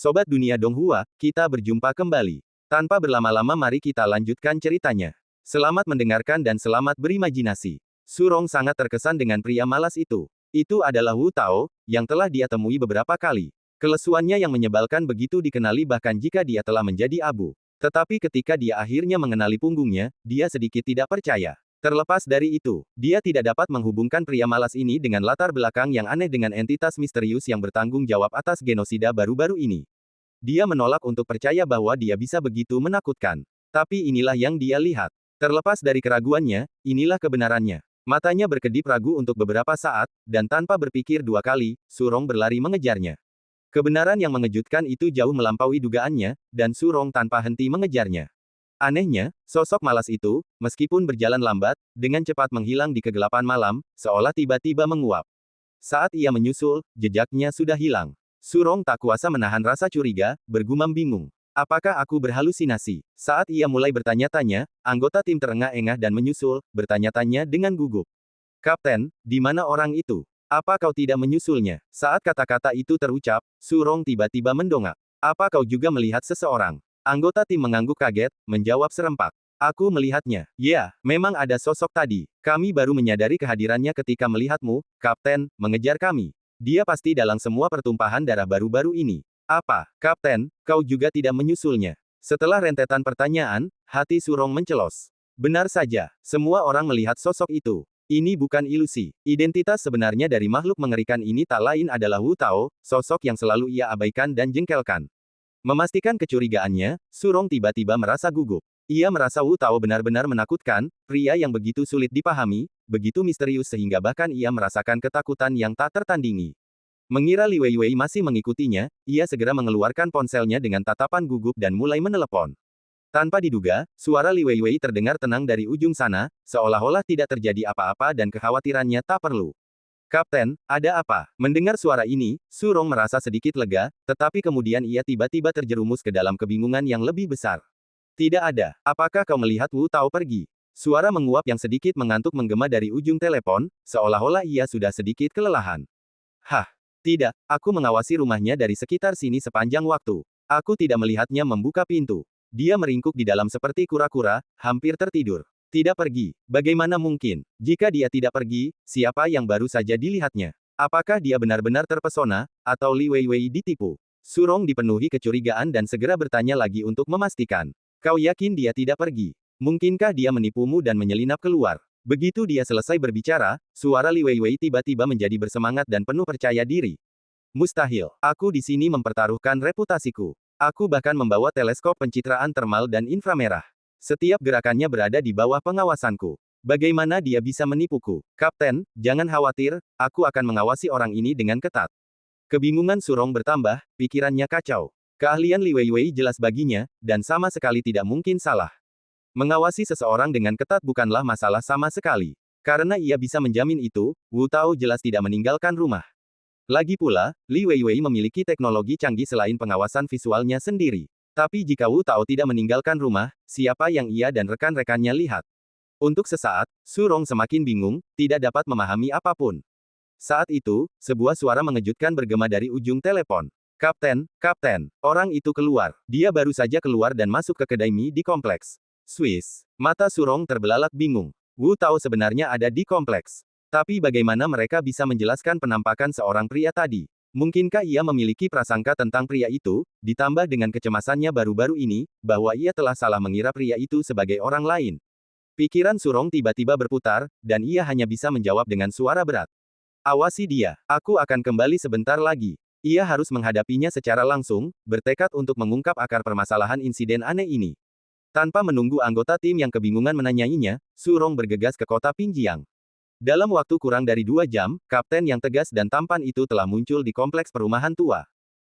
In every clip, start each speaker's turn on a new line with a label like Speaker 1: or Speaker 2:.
Speaker 1: Sobat Dunia Donghua, kita berjumpa kembali. Tanpa berlama-lama mari kita lanjutkan ceritanya. Selamat mendengarkan dan selamat berimajinasi. Surong sangat terkesan dengan pria malas itu. Itu adalah Wu Tao, yang telah dia temui beberapa kali. Kelesuannya yang menyebalkan begitu dikenali bahkan jika dia telah menjadi abu. Tetapi ketika dia akhirnya mengenali punggungnya, dia sedikit tidak percaya. Terlepas dari itu, dia tidak dapat menghubungkan pria malas ini dengan latar belakang yang aneh dengan entitas misterius yang bertanggung jawab atas genosida baru-baru ini. Dia menolak untuk percaya bahwa dia bisa begitu menakutkan. Tapi inilah yang dia lihat. Terlepas dari keraguannya, inilah kebenarannya. Matanya berkedip ragu untuk beberapa saat, dan tanpa berpikir dua kali, Surong berlari mengejarnya. Kebenaran yang mengejutkan itu jauh melampaui dugaannya, dan Surong tanpa henti mengejarnya. Anehnya, sosok malas itu, meskipun berjalan lambat, dengan cepat menghilang di kegelapan malam, seolah tiba-tiba menguap. Saat ia menyusul, jejaknya sudah hilang. Surong tak kuasa menahan rasa curiga, bergumam bingung. Apakah aku berhalusinasi? Saat ia mulai bertanya-tanya, anggota tim terengah-engah dan menyusul, bertanya-tanya dengan gugup. Kapten, di mana orang itu? Apa kau tidak menyusulnya? Saat kata-kata itu terucap, Surong tiba-tiba mendongak. Apa kau juga melihat seseorang? Anggota tim mengangguk kaget, menjawab serempak. Aku melihatnya. Ya, memang ada sosok tadi. Kami baru menyadari kehadirannya ketika melihatmu, Kapten, mengejar kami. Dia pasti dalam semua pertumpahan darah baru-baru ini. Apa, Kapten, kau juga tidak menyusulnya? Setelah rentetan pertanyaan, hati Surong mencelos. Benar saja, semua orang melihat sosok itu. Ini bukan ilusi. Identitas sebenarnya dari makhluk mengerikan ini tak lain adalah Wu Tao, sosok yang selalu ia abaikan dan jengkelkan. Memastikan kecurigaannya, Surong tiba-tiba merasa gugup. Ia merasa Wu Tao benar-benar menakutkan, pria yang begitu sulit dipahami, begitu misterius sehingga bahkan ia merasakan ketakutan yang tak tertandingi. Mengira Li Weiwei masih mengikutinya, ia segera mengeluarkan ponselnya dengan tatapan gugup dan mulai menelepon. Tanpa diduga, suara Li Weiwei terdengar tenang dari ujung sana, seolah-olah tidak terjadi apa-apa dan kekhawatirannya tak perlu. Kapten, ada apa? Mendengar suara ini, Surong merasa sedikit lega, tetapi kemudian ia tiba-tiba terjerumus ke dalam kebingungan yang lebih besar. Tidak ada. Apakah kau melihat Wu Tao pergi? Suara menguap yang sedikit mengantuk menggema dari ujung telepon, seolah-olah ia sudah sedikit kelelahan. Hah? Tidak, aku mengawasi rumahnya dari sekitar sini sepanjang waktu. Aku tidak melihatnya membuka pintu. Dia meringkuk di dalam seperti kura-kura, hampir tertidur. Tidak pergi. Bagaimana mungkin? Jika dia tidak pergi, siapa yang baru saja dilihatnya? Apakah dia benar-benar terpesona, atau Li Weiwei ditipu? Surong dipenuhi kecurigaan dan segera bertanya lagi untuk memastikan. Kau yakin dia tidak pergi? Mungkinkah dia menipumu dan menyelinap keluar? Begitu dia selesai berbicara, suara Li Weiwei tiba-tiba menjadi bersemangat dan penuh percaya diri. Mustahil. Aku di sini mempertaruhkan reputasiku. Aku bahkan membawa teleskop pencitraan termal dan inframerah. Setiap gerakannya berada di bawah pengawasanku. Bagaimana dia bisa menipuku? Kapten, jangan khawatir, aku akan mengawasi orang ini dengan ketat. Kebingungan Surong bertambah, pikirannya kacau. Keahlian Li Weiwei jelas baginya, dan sama sekali tidak mungkin salah. Mengawasi seseorang dengan ketat bukanlah masalah sama sekali. Karena ia bisa menjamin itu, Wu Tao jelas tidak meninggalkan rumah. Lagi pula, Li Weiwei memiliki teknologi canggih selain pengawasan visualnya sendiri. Tapi jika Wu Tao tidak meninggalkan rumah, siapa yang ia dan rekan-rekannya lihat? Untuk sesaat, Surong semakin bingung, tidak dapat memahami apapun. Saat itu, sebuah suara mengejutkan bergema dari ujung telepon. Kapten, Kapten, orang itu keluar. Dia baru saja keluar dan masuk ke kedai mie di kompleks. Swiss. Mata Surong terbelalak bingung. Wu Tao sebenarnya ada di kompleks. Tapi bagaimana mereka bisa menjelaskan penampakan seorang pria tadi? Mungkinkah ia memiliki prasangka tentang pria itu, ditambah dengan kecemasannya baru-baru ini, bahwa ia telah salah mengira pria itu sebagai orang lain? Pikiran Surong tiba-tiba berputar, dan ia hanya bisa menjawab dengan suara berat. Awasi dia, aku akan kembali sebentar lagi. Ia harus menghadapinya secara langsung, bertekad untuk mengungkap akar permasalahan insiden aneh ini. Tanpa menunggu anggota tim yang kebingungan menanyainya, Surong bergegas ke kota Pinjiang. Dalam waktu kurang dari 2 jam, kapten yang tegas dan tampan itu telah muncul di kompleks perumahan tua.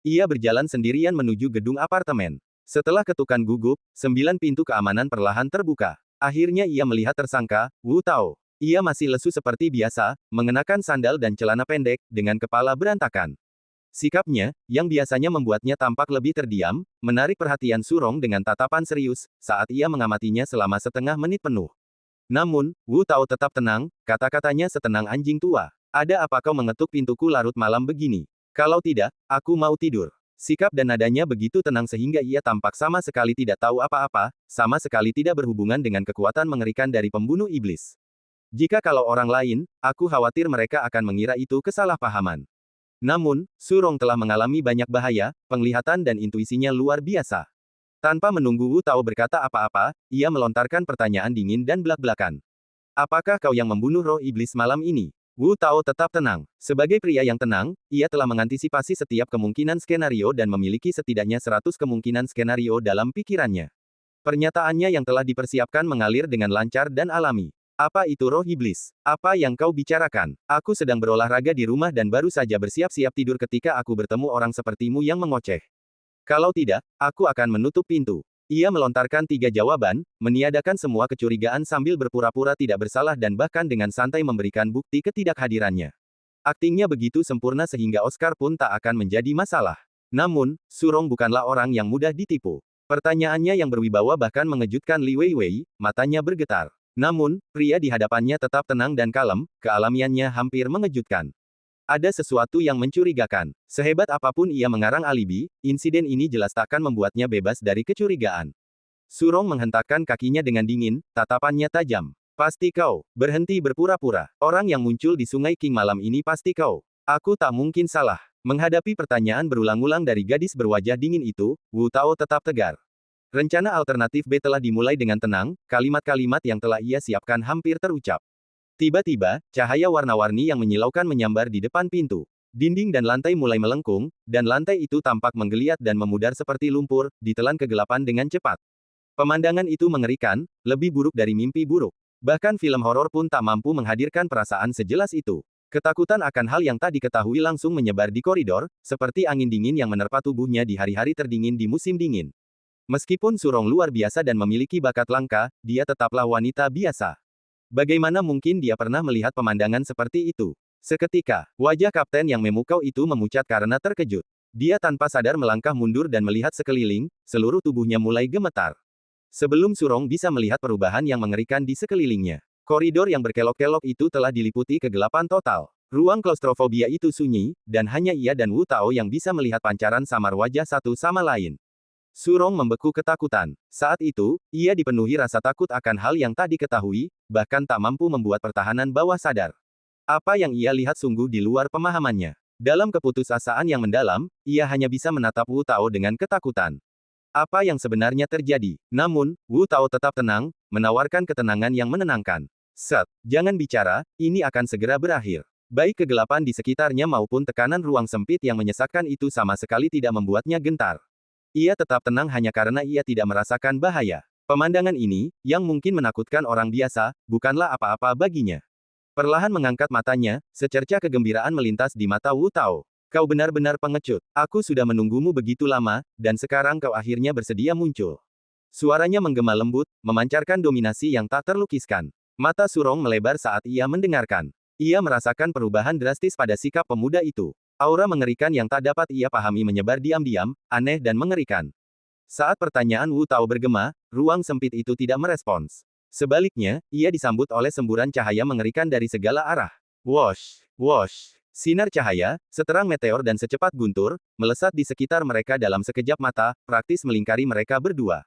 Speaker 1: Ia berjalan sendirian menuju gedung apartemen. Setelah ketukan gugup, 9 pintu keamanan perlahan terbuka. Akhirnya ia melihat tersangka, Wu Tao. Ia masih lesu seperti biasa, mengenakan sandal dan celana pendek, dengan kepala berantakan. Sikapnya, yang biasanya membuatnya tampak lebih terdiam, menarik perhatian Surong dengan tatapan serius, saat ia mengamatinya selama setengah menit penuh. Namun, Wu Tao tetap tenang, kata-katanya setenang anjing tua. Ada apa kau mengetuk pintuku larut malam begini? Kalau tidak, aku mau tidur. Sikap dan nadanya begitu tenang sehingga ia tampak sama sekali tidak tahu apa-apa, sama sekali tidak berhubungan dengan kekuatan mengerikan dari pembunuh iblis. Jika kalau orang lain, aku khawatir mereka akan mengira itu kesalahpahaman. Namun, Surong telah mengalami banyak bahaya, penglihatan dan intuisinya luar biasa. Tanpa menunggu Wu Tao berkata apa-apa, ia melontarkan pertanyaan dingin dan belak-belakan. Apakah kau yang membunuh roh iblis malam ini? Wu Tao tetap tenang. Sebagai pria yang tenang, ia telah mengantisipasi setiap kemungkinan skenario dan memiliki setidaknya 100 kemungkinan skenario dalam pikirannya. Pernyataannya yang telah dipersiapkan mengalir dengan lancar dan alami. Apa itu roh iblis? Apa yang kau bicarakan? Aku sedang berolahraga di rumah dan baru saja bersiap-siap tidur ketika aku bertemu orang sepertimu yang mengoceh. Kalau tidak, aku akan menutup pintu. Ia melontarkan 3 jawaban, meniadakan semua kecurigaan sambil berpura-pura tidak bersalah dan bahkan dengan santai memberikan bukti ketidakhadirannya. Aktingnya begitu sempurna sehingga Oscar pun tak akan menjadi masalah. Namun, Surong bukanlah orang yang mudah ditipu. Pertanyaannya yang berwibawa bahkan mengejutkan Li Weiwei, matanya bergetar. Namun, pria di hadapannya tetap tenang dan kalem, kealamiannya hampir mengejutkan. Ada sesuatu yang mencurigakan. Sehebat apapun ia mengarang alibi, insiden ini jelas takkan membuatnya bebas dari kecurigaan. Surong menghentakkan kakinya dengan dingin, tatapannya tajam. Pasti kau, berhenti berpura-pura. Orang yang muncul di Sungai King malam ini pasti kau. Aku tak mungkin salah. Menghadapi pertanyaan berulang-ulang dari gadis berwajah dingin itu, Wu Tao tetap tegar. Rencana alternatif B telah dimulai dengan tenang, kalimat-kalimat yang telah ia siapkan hampir terucap. Tiba-tiba, cahaya warna-warni yang menyilaukan menyambar di depan pintu. Dinding dan lantai mulai melengkung, dan lantai itu tampak menggeliat dan memudar seperti lumpur, ditelan kegelapan dengan cepat. Pemandangan itu mengerikan, lebih buruk dari mimpi buruk. Bahkan film horor pun tak mampu menghadirkan perasaan sejelas itu. Ketakutan akan hal yang tak diketahui langsung menyebar di koridor, seperti angin dingin yang menerpa tubuhnya di hari-hari terdingin di musim dingin. Meskipun Surong luar biasa dan memiliki bakat langka, dia tetaplah wanita biasa. Bagaimana mungkin dia pernah melihat pemandangan seperti itu? Seketika, wajah kapten yang memukau itu memucat karena terkejut. Dia tanpa sadar melangkah mundur dan melihat sekeliling, seluruh tubuhnya mulai gemetar. Sebelum Surong bisa melihat perubahan yang mengerikan di sekelilingnya, koridor yang berkelok-kelok itu telah diliputi kegelapan total. Ruang klaustrofobia itu sunyi, dan hanya ia dan Wu Tao yang bisa melihat pancaran samar wajah satu sama lain. Surong membeku ketakutan. Saat itu, ia dipenuhi rasa takut akan hal yang tak diketahui, bahkan tak mampu membuat pertahanan bawah sadar. Apa yang ia lihat sungguh di luar pemahamannya. Dalam keputusasaan yang mendalam, ia hanya bisa menatap Wu Tao dengan ketakutan. Apa yang sebenarnya terjadi? Namun, Wu Tao tetap tenang, menawarkan ketenangan yang menenangkan. Set, jangan bicara, ini akan segera berakhir. Baik kegelapan di sekitarnya maupun tekanan ruang sempit yang menyesakkan itu sama sekali tidak membuatnya gentar. Ia tetap tenang hanya karena ia tidak merasakan bahaya. Pemandangan ini, yang mungkin menakutkan orang biasa, bukanlah apa-apa baginya. Perlahan mengangkat matanya, secerca kegembiraan melintas di mata Wu Tao. Kau benar-benar pengecut. Aku sudah menunggumu begitu lama, dan sekarang kau akhirnya bersedia muncul. Suaranya menggema lembut, memancarkan dominasi yang tak terlukiskan. Mata Surong melebar saat ia mendengarkan. Ia merasakan perubahan drastis pada sikap pemuda itu. Aura mengerikan yang tak dapat ia pahami menyebar diam-diam, aneh dan mengerikan. Saat pertanyaan Wu Tao bergema, ruang sempit itu tidak merespons. Sebaliknya, ia disambut oleh semburan cahaya mengerikan dari segala arah. Wosh! Wosh! Sinar cahaya, seterang meteor dan secepat guntur, melesat di sekitar mereka dalam sekejap mata, praktis melingkari mereka berdua.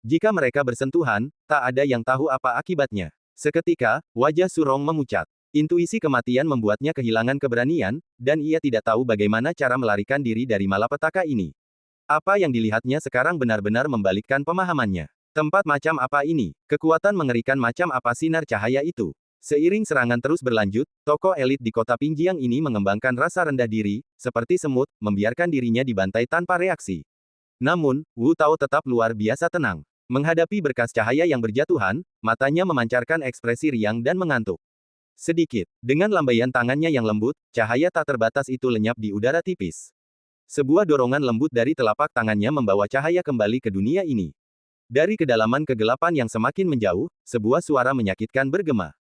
Speaker 1: Jika mereka bersentuhan, tak ada yang tahu apa akibatnya. Seketika, wajah Surong memucat. Intuisi kematian membuatnya kehilangan keberanian, dan ia tidak tahu bagaimana cara melarikan diri dari malapetaka ini. Apa yang dilihatnya sekarang benar-benar membalikkan pemahamannya. Tempat macam apa ini? Kekuatan mengerikan macam apa sinar cahaya itu? Seiring serangan terus berlanjut, tokoh elit di kota Pingjiang ini mengembangkan rasa rendah diri, seperti semut, membiarkan dirinya dibantai tanpa reaksi. Namun, Wu Tao tetap luar biasa tenang. Menghadapi berkas cahaya yang berjatuhan, matanya memancarkan ekspresi riang dan mengantuk. Sedikit, dengan lambaian tangannya yang lembut, cahaya tak terbatas itu lenyap di udara tipis. Sebuah dorongan lembut dari telapak tangannya membawa cahaya kembali ke dunia ini. Dari kedalaman kegelapan yang semakin menjauh, sebuah suara menyakitkan bergema.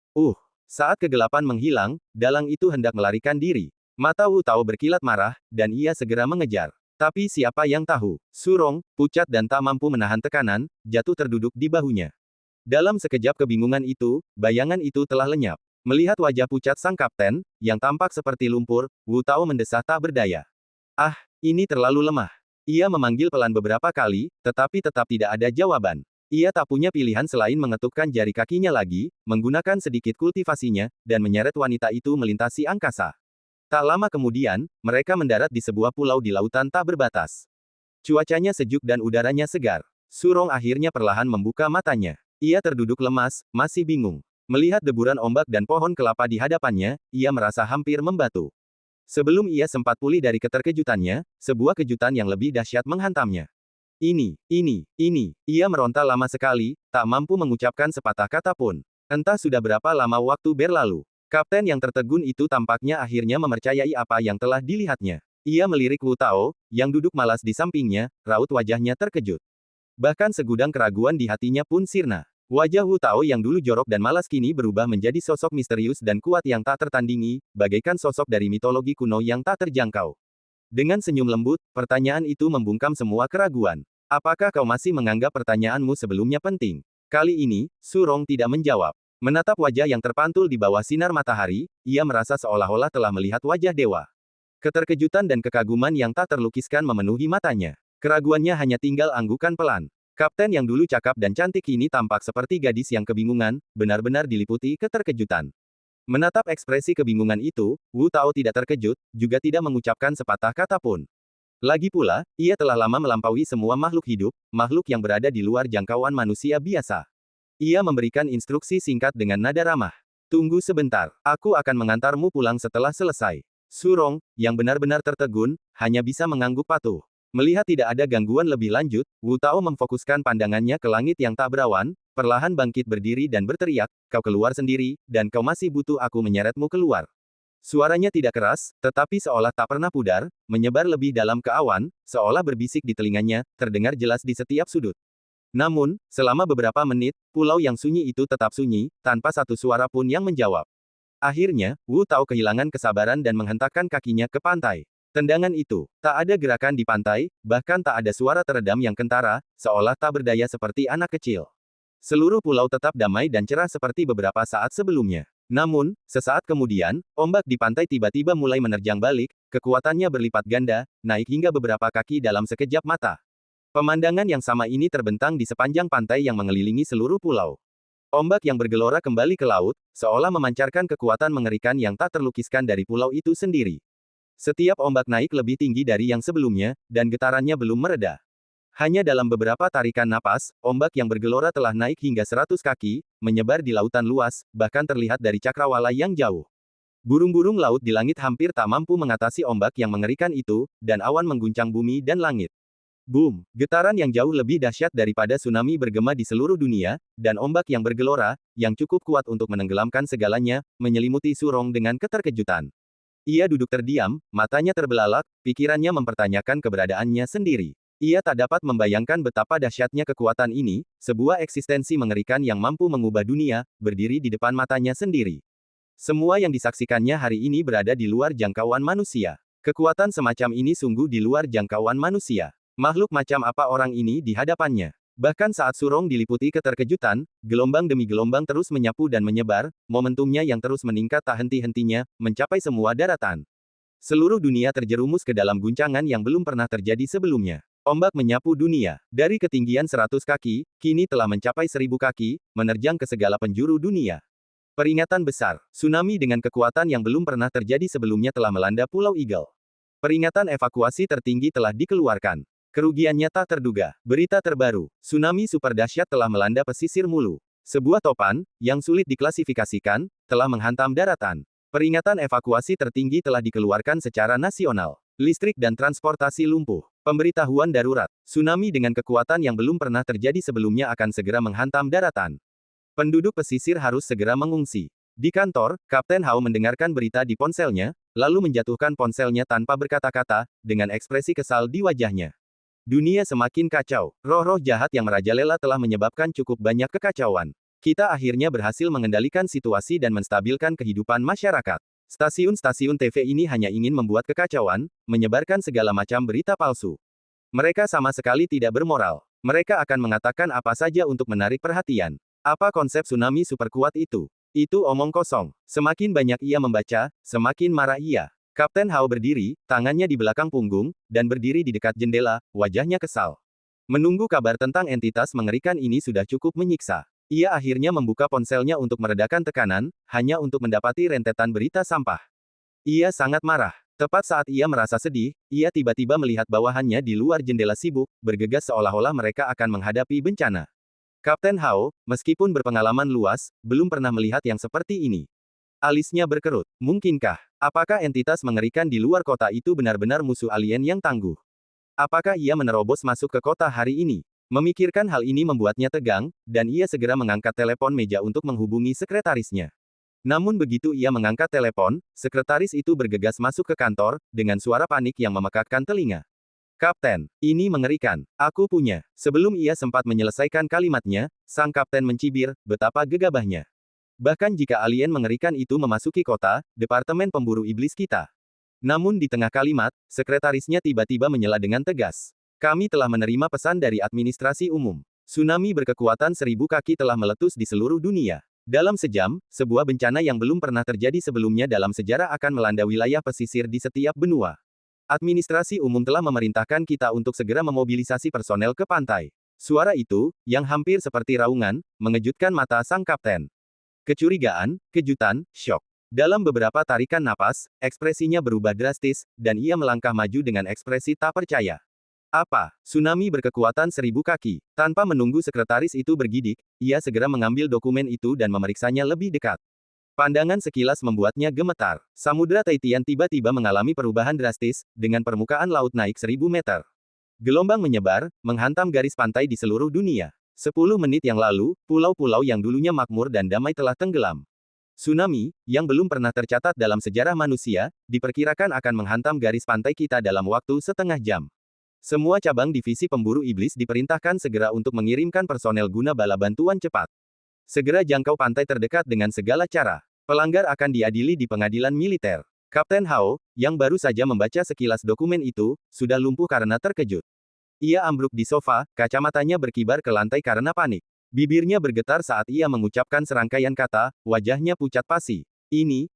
Speaker 1: Saat kegelapan menghilang, dalang itu hendak melarikan diri. Mata Wu Tao berkilat marah, dan ia segera mengejar. Tapi siapa yang tahu, Surong, pucat dan tak mampu menahan tekanan, jatuh terduduk di bahunya. Dalam sekejap kebingungan itu, bayangan itu telah lenyap. Melihat wajah pucat sang kapten, yang tampak seperti lumpur, Wu Tao mendesah tak berdaya. Ah, ini terlalu lemah. Ia memanggil pelan beberapa kali, tetapi tetap tidak ada jawaban. Ia tak punya pilihan selain mengetukkan jari kakinya lagi, menggunakan sedikit kultivasinya, dan menyeret wanita itu melintasi angkasa. Tak lama kemudian, mereka mendarat di sebuah pulau di lautan tak berbatas. Cuacanya sejuk dan udaranya segar. Surong akhirnya perlahan membuka matanya. Ia terduduk lemas, masih bingung. Melihat deburan ombak dan pohon kelapa di hadapannya, ia merasa hampir membatu. Sebelum ia sempat pulih dari keterkejutannya, sebuah kejutan yang lebih dahsyat menghantamnya. Ini. Ia meronta lama sekali, tak mampu mengucapkan sepatah kata pun. Entah sudah berapa lama waktu berlalu. Kapten yang tertegun itu tampaknya akhirnya mempercayai apa yang telah dilihatnya. Ia melirik Wu Tao, yang duduk malas di sampingnya, raut wajahnya terkejut. Bahkan segudang keraguan di hatinya pun sirna. Wajah Wu Tao yang dulu jorok dan malas kini berubah menjadi sosok misterius dan kuat yang tak tertandingi, bagaikan sosok dari mitologi kuno yang tak terjangkau. Dengan senyum lembut, pertanyaan itu membungkam semua keraguan. Apakah kau masih menganggap pertanyaanmu sebelumnya penting? Kali ini, Surong tidak menjawab. Menatap wajah yang terpantul di bawah sinar matahari, ia merasa seolah-olah telah melihat wajah dewa. Keterkejutan dan kekaguman yang tak terlukiskan memenuhi matanya. Keraguannya hanya tinggal anggukan pelan. Kapten yang dulu cakap dan cantik kini tampak seperti gadis yang kebingungan, benar-benar diliputi keterkejutan. Menatap ekspresi kebingungan itu, Wu Tao tidak terkejut, juga tidak mengucapkan sepatah kata pun. Lagi pula, ia telah lama melampaui semua makhluk hidup, makhluk yang berada di luar jangkauan manusia biasa. Ia memberikan instruksi singkat dengan nada ramah. Tunggu sebentar, aku akan mengantarmu pulang setelah selesai. Surong, yang benar-benar tertegun, hanya bisa mengangguk patuh. Melihat tidak ada gangguan lebih lanjut, Wu Tao memfokuskan pandangannya ke langit yang tak berawan, perlahan bangkit berdiri dan berteriak, kau keluar sendiri, dan kau masih butuh aku menyeretmu keluar. Suaranya tidak keras, tetapi seolah tak pernah pudar, menyebar lebih dalam ke awan, seolah berbisik di telinganya, terdengar jelas di setiap sudut. Namun, selama beberapa menit, pulau yang sunyi itu tetap sunyi, tanpa satu suara pun yang menjawab. Akhirnya, Wu Tao kehilangan kesabaran dan menghentakkan kakinya ke pantai. Tendangan itu, tak ada gerakan di pantai, bahkan tak ada suara teredam yang kentara, seolah tak berdaya seperti anak kecil. Seluruh pulau tetap damai dan cerah seperti beberapa saat sebelumnya. Namun, sesaat kemudian, ombak di pantai tiba-tiba mulai menerjang balik, kekuatannya berlipat ganda, naik hingga beberapa kaki dalam sekejap mata. Pemandangan yang sama ini terbentang di sepanjang pantai yang mengelilingi seluruh pulau. Ombak yang bergelora kembali ke laut, seolah memancarkan kekuatan mengerikan yang tak terlukiskan dari pulau itu sendiri. Setiap ombak naik lebih tinggi dari yang sebelumnya, dan getarannya belum mereda. Hanya dalam beberapa tarikan napas, ombak yang bergelora telah naik hingga 100 kaki, menyebar di lautan luas, bahkan terlihat dari cakrawala yang jauh. Burung-burung laut di langit hampir tak mampu mengatasi ombak yang mengerikan itu, dan awan mengguncang bumi dan langit. Boom! Getaran yang jauh lebih dahsyat daripada tsunami bergema di seluruh dunia, dan ombak yang bergelora, yang cukup kuat untuk menenggelamkan segalanya, menyelimuti Surong dengan keterkejutan. Ia duduk terdiam, matanya terbelalak, pikirannya mempertanyakan keberadaannya sendiri. Ia tak dapat membayangkan betapa dahsyatnya kekuatan ini, sebuah eksistensi mengerikan yang mampu mengubah dunia, berdiri di depan matanya sendiri. Semua yang disaksikannya hari ini berada di luar jangkauan manusia. Kekuatan semacam ini sungguh di luar jangkauan manusia. Makhluk macam apa orang ini di hadapannya? Bahkan saat Surong diliputi keterkejutan, gelombang demi gelombang terus menyapu dan menyebar, momentumnya yang terus meningkat tak henti-hentinya, mencapai semua daratan. Seluruh dunia terjerumus ke dalam guncangan yang belum pernah terjadi sebelumnya. Ombak menyapu dunia. Dari ketinggian 100 kaki, kini telah mencapai 1000 kaki, menerjang ke segala penjuru dunia. Peringatan besar. Tsunami dengan kekuatan yang belum pernah terjadi sebelumnya telah melanda Pulau Eagle. Peringatan evakuasi tertinggi telah dikeluarkan. Kerugiannya tak terduga. Berita terbaru, tsunami super dahsyat telah melanda pesisir Mulu. Sebuah topan, yang sulit diklasifikasikan, telah menghantam daratan. Peringatan evakuasi tertinggi telah dikeluarkan secara nasional. Listrik dan transportasi lumpuh. Pemberitahuan darurat. Tsunami dengan kekuatan yang belum pernah terjadi sebelumnya akan segera menghantam daratan. Penduduk pesisir harus segera mengungsi. Di kantor, Kapten Hao mendengarkan berita di ponselnya, lalu menjatuhkan ponselnya tanpa berkata-kata, dengan ekspresi kesal di wajahnya. Dunia semakin kacau. Roh-roh jahat yang merajalela telah menyebabkan cukup banyak kekacauan. Kita akhirnya berhasil mengendalikan situasi dan menstabilkan kehidupan masyarakat. Stasiun-stasiun TV ini hanya ingin membuat kekacauan, menyebarkan segala macam berita palsu. Mereka sama sekali tidak bermoral. Mereka akan mengatakan apa saja untuk menarik perhatian. Apa konsep tsunami super kuat itu? Itu omong kosong. Semakin banyak ia membaca, semakin marah ia. Kapten Hao berdiri, tangannya di belakang punggung, dan berdiri di dekat jendela, wajahnya kesal. Menunggu kabar tentang entitas mengerikan ini sudah cukup menyiksa. Ia akhirnya membuka ponselnya untuk meredakan tekanan, hanya untuk mendapati rentetan berita sampah. Ia sangat marah. Tepat saat ia merasa sedih, ia tiba-tiba melihat bawahannya di luar jendela sibuk, bergegas seolah-olah mereka akan menghadapi bencana. Kapten Hao, meskipun berpengalaman luas, belum pernah melihat yang seperti ini. Alisnya berkerut. Mungkinkah? Apakah entitas mengerikan di luar kota itu benar-benar musuh alien yang tangguh? Apakah ia menerobos masuk ke kota hari ini? Memikirkan hal ini membuatnya tegang, dan ia segera mengangkat telepon meja untuk menghubungi sekretarisnya. Namun begitu ia mengangkat telepon, sekretaris itu bergegas masuk ke kantor, dengan suara panik yang memekakkan telinga. Kapten, ini mengerikan. Aku punya. Sebelum ia sempat menyelesaikan kalimatnya, sang kapten mencibir, betapa gegabahnya. Bahkan jika alien mengerikan itu memasuki kota, departemen pemburu iblis kita. Namun di tengah kalimat, sekretarisnya tiba-tiba menyela dengan tegas. Kami telah menerima pesan dari administrasi umum. Tsunami berkekuatan 1000 kaki telah meletus di seluruh dunia. Dalam sejam, sebuah bencana yang belum pernah terjadi sebelumnya dalam sejarah akan melanda wilayah pesisir di setiap benua. Administrasi umum telah memerintahkan kita untuk segera memobilisasi personel ke pantai. Suara itu, yang hampir seperti raungan, mengejutkan mata sang kapten. Kecurigaan, kejutan, syok. Dalam beberapa tarikan napas, ekspresinya berubah drastis, dan ia melangkah maju dengan ekspresi tak percaya. Apa? Tsunami berkekuatan 1000 kaki. Tanpa menunggu sekretaris itu bergidik, ia segera mengambil dokumen itu dan memeriksanya lebih dekat. Pandangan sekilas membuatnya gemetar. Samudra Taitian tiba-tiba mengalami perubahan drastis, dengan permukaan laut naik 1000 meter. Gelombang menyebar, menghantam garis pantai di seluruh dunia. 10 menit yang lalu, pulau-pulau yang dulunya makmur dan damai telah tenggelam. Tsunami, yang belum pernah tercatat dalam sejarah manusia, diperkirakan akan menghantam garis pantai kita dalam waktu setengah jam. Semua cabang divisi pemburu iblis diperintahkan segera untuk mengirimkan personel guna bala bantuan cepat. Segera jangkau pantai terdekat dengan segala cara. Pelanggar akan diadili di pengadilan militer. Kapten Hao, yang baru saja membaca sekilas dokumen itu, sudah lumpuh karena terkejut. Ia ambruk di sofa, kacamatanya berkibar ke lantai karena panik. Bibirnya bergetar saat ia mengucapkan serangkaian kata, wajahnya pucat pasi. Ini.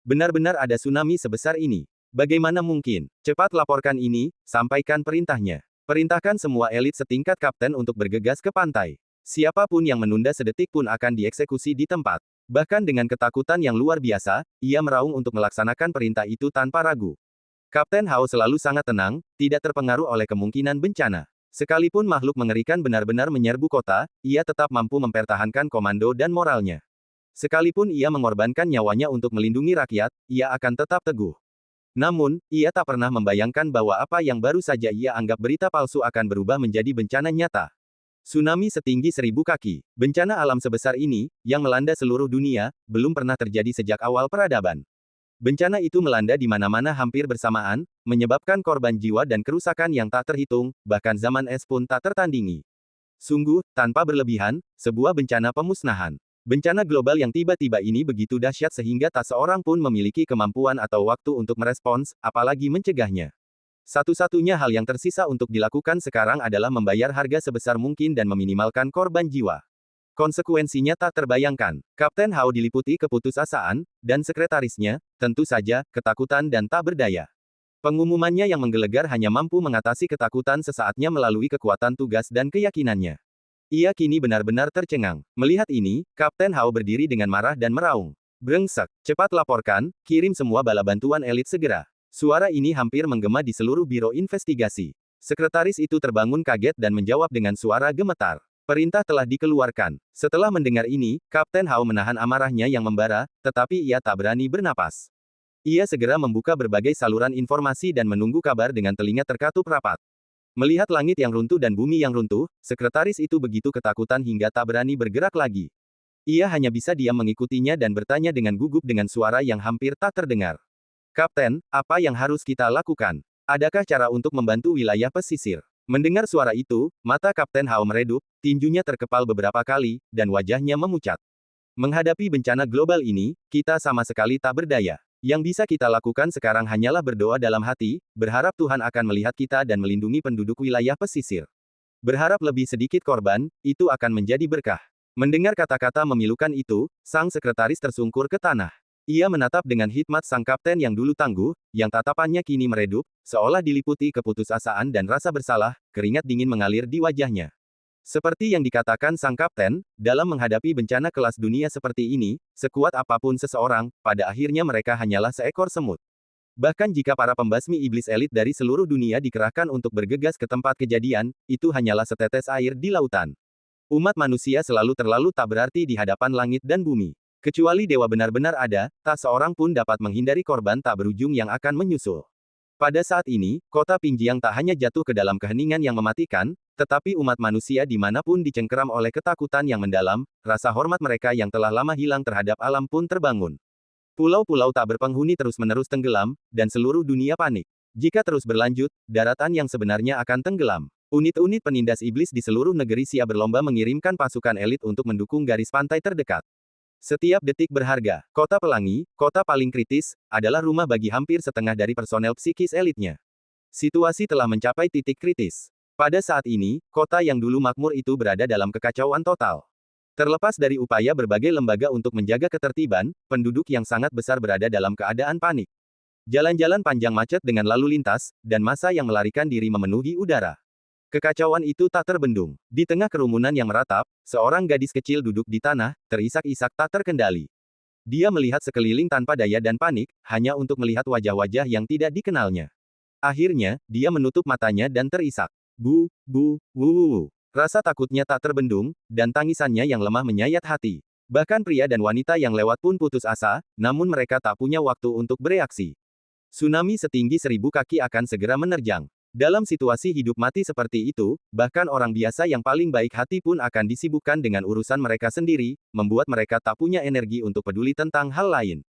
Speaker 1: Benar-benar ada tsunami sebesar ini. Bagaimana mungkin? Cepat laporkan ini, sampaikan perintahnya. Perintahkan semua elit setingkat kapten untuk bergegas ke pantai. Siapapun yang menunda sedetik pun akan dieksekusi di tempat. Bahkan dengan ketakutan yang luar biasa, ia meraung untuk melaksanakan perintah itu tanpa ragu. Kapten Hao selalu sangat tenang, tidak terpengaruh oleh kemungkinan bencana. Sekalipun makhluk mengerikan benar-benar menyerbu kota, ia tetap mampu mempertahankan komando dan moralnya. Sekalipun ia mengorbankan nyawanya untuk melindungi rakyat, ia akan tetap teguh. Namun, ia tak pernah membayangkan bahwa apa yang baru saja ia anggap berita palsu akan berubah menjadi bencana nyata. Tsunami setinggi 1000 kaki. Bencana alam sebesar ini, yang melanda seluruh dunia, belum pernah terjadi sejak awal peradaban. Bencana itu melanda di mana-mana hampir bersamaan, menyebabkan korban jiwa dan kerusakan yang tak terhitung, bahkan zaman es pun tak tertandingi. Sungguh, tanpa berlebihan, sebuah bencana pemusnahan. Bencana global yang tiba-tiba ini begitu dahsyat sehingga tak seorang pun memiliki kemampuan atau waktu untuk merespons, apalagi mencegahnya. Satu-satunya hal yang tersisa untuk dilakukan sekarang adalah membayar harga sebesar mungkin dan meminimalkan korban jiwa. Konsekuensinya tak terbayangkan. Kapten Hao diliputi keputusasaan, dan sekretarisnya, tentu saja, ketakutan dan tak berdaya. Pengumumannya yang menggelegar hanya mampu mengatasi ketakutan sesaatnya melalui kekuatan tugas dan keyakinannya. Ia kini benar-benar tercengang. Melihat ini, Kapten Hao berdiri dengan marah dan meraung. Brengsek, cepat laporkan, kirim semua bala bantuan elit segera. Suara ini hampir menggema di seluruh biro investigasi. Sekretaris itu terbangun kaget dan menjawab dengan suara gemetar. Perintah telah dikeluarkan. Setelah mendengar ini, Kapten Hao menahan amarahnya yang membara, tetapi ia tak berani bernapas. Ia segera membuka berbagai saluran informasi dan menunggu kabar dengan telinga terkatup rapat. Melihat langit yang runtuh dan bumi yang runtuh, sekretaris itu begitu ketakutan hingga tak berani bergerak lagi. Ia hanya bisa diam mengikutinya dan bertanya dengan gugup dengan suara yang hampir tak terdengar. Kapten, apa yang harus kita lakukan? Adakah cara untuk membantu wilayah pesisir? Mendengar suara itu, mata Kapten Hao meredup, tinjunya terkepal beberapa kali, dan wajahnya memucat. Menghadapi bencana global ini, kita sama sekali tak berdaya. Yang bisa kita lakukan sekarang hanyalah berdoa dalam hati, berharap Tuhan akan melihat kita dan melindungi penduduk wilayah pesisir. Berharap lebih sedikit korban, itu akan menjadi berkah. Mendengar kata-kata memilukan itu, sang sekretaris tersungkur ke tanah. Ia menatap dengan hikmat sang kapten yang dulu tangguh, yang tatapannya kini meredup, seolah diliputi keputusasaan dan rasa bersalah, keringat dingin mengalir di wajahnya. Seperti yang dikatakan sang kapten, dalam menghadapi bencana kelas dunia seperti ini, sekuat apapun seseorang, pada akhirnya mereka hanyalah seekor semut. Bahkan jika para pembasmi iblis elit dari seluruh dunia dikerahkan untuk bergegas ke tempat kejadian, itu hanyalah setetes air di lautan. Umat manusia selalu terlalu tak berarti di hadapan langit dan bumi. Kecuali dewa benar-benar ada, tak seorang pun dapat menghindari korban tak berujung yang akan menyusul. Pada saat ini, kota Pingjiang tak hanya jatuh ke dalam keheningan yang mematikan, tetapi umat manusia dimanapun dicengkeram oleh ketakutan yang mendalam, rasa hormat mereka yang telah lama hilang terhadap alam pun terbangun. Pulau-pulau tak berpenghuni terus-menerus tenggelam, dan seluruh dunia panik. Jika terus berlanjut, daratan yang sebenarnya akan tenggelam. Unit-unit penindas iblis di seluruh negeri siap berlomba mengirimkan pasukan elit untuk mendukung garis pantai terdekat. Setiap detik berharga. Kota Pelangi, kota paling kritis, adalah rumah bagi hampir setengah dari personel psikis elitnya. Situasi telah mencapai titik kritis. Pada saat ini, kota yang dulu makmur itu berada dalam kekacauan total. Terlepas dari upaya berbagai lembaga untuk menjaga ketertiban, penduduk yang sangat besar berada dalam keadaan panik. Jalan-jalan panjang macet dengan lalu lintas, dan massa yang melarikan diri memenuhi udara. Kekacauan itu tak terbendung. Di tengah kerumunan yang meratap, seorang gadis kecil duduk di tanah, terisak-isak tak terkendali. Dia melihat sekeliling tanpa daya dan panik, hanya untuk melihat wajah-wajah yang tidak dikenalnya. Akhirnya, dia menutup matanya dan terisak. Bu, bu, wu. Rasa takutnya tak terbendung, dan tangisannya yang lemah menyayat hati. Bahkan pria dan wanita yang lewat pun putus asa, namun mereka tak punya waktu untuk bereaksi. Tsunami setinggi 1000 kaki akan segera menerjang. Dalam situasi hidup mati seperti itu, bahkan orang biasa yang paling baik hati pun akan disibukkan dengan urusan mereka sendiri, membuat mereka tak punya energi untuk peduli tentang hal lain.